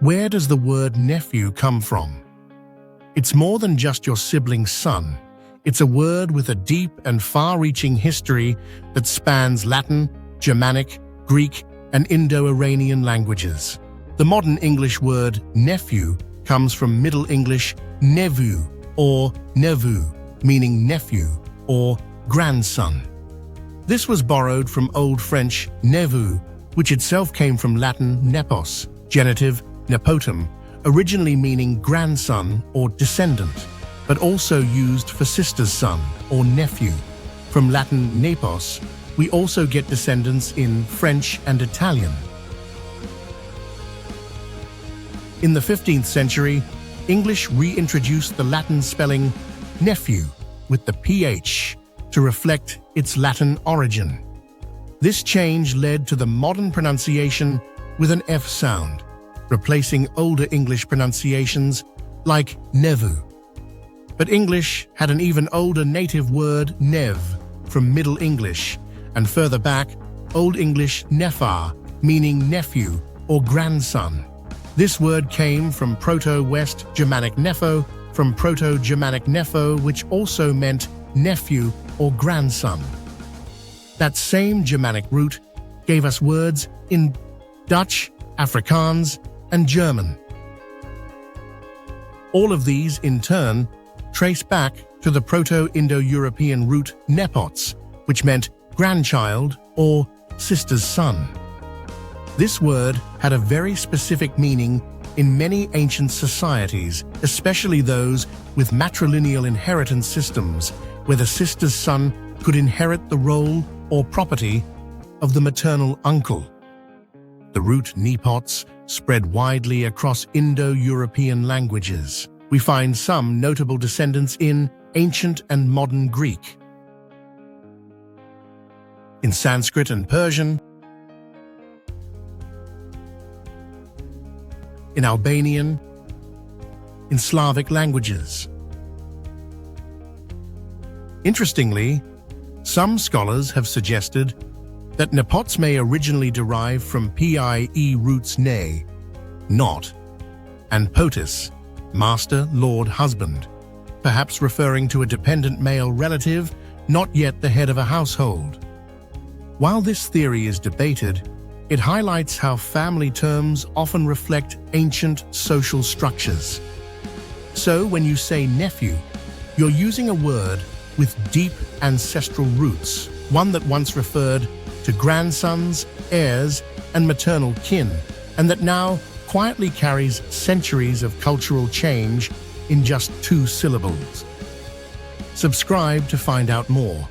Where does the word nephew come from? It's more than just your sibling's son. It's a word with a deep and far-reaching history that spans Latin, Germanic, Greek, and Indo-Iranian languages. The modern English word nephew comes from Middle English neveu or nevu, meaning nephew or grandson. This was borrowed from Old French nevu, which itself came from Latin nepos, genitive nepotum, originally meaning grandson or descendant, but also used for sister's son or nephew. From Latin nepos, we also get descendants in French and Italian. In the 15th century, English reintroduced the Latin spelling nephew with the PH to reflect its Latin origin. This change led to the modern pronunciation with an F sound, replacing older English pronunciations like nevu. But English had an even older native word nev from Middle English, and further back, Old English nephar, meaning nephew or grandson. This word came from Proto-West Germanic nepho, from Proto-Germanic nepho, which also meant nephew or grandson. That same Germanic root gave us words in Dutch, Afrikaans, and German. All of these, in turn, trace back to the Proto-Indo-European root nepots, which meant grandchild or sister's son. This word had a very specific meaning in many ancient societies, especially those with matrilineal inheritance systems, where the sister's son could inherit the role or property of the maternal uncle. The root nepots spread widely across Indo-European languages. We find some notable descendants in ancient and modern Greek, in Sanskrit and Persian, in Albanian, in Slavic languages. Interestingly, some scholars have suggested that nepots may originally derive from PIE roots ne, not, and potis, master, lord, husband, perhaps referring to a dependent male relative, not yet the head of a household. While this theory is debated, it highlights how family terms often reflect ancient social structures. So when you say nephew, you're using a word with deep ancestral roots, one that once referred to grandsons, heirs, and maternal kin, and that now quietly carries centuries of cultural change in just 2 syllables. Subscribe to find out more.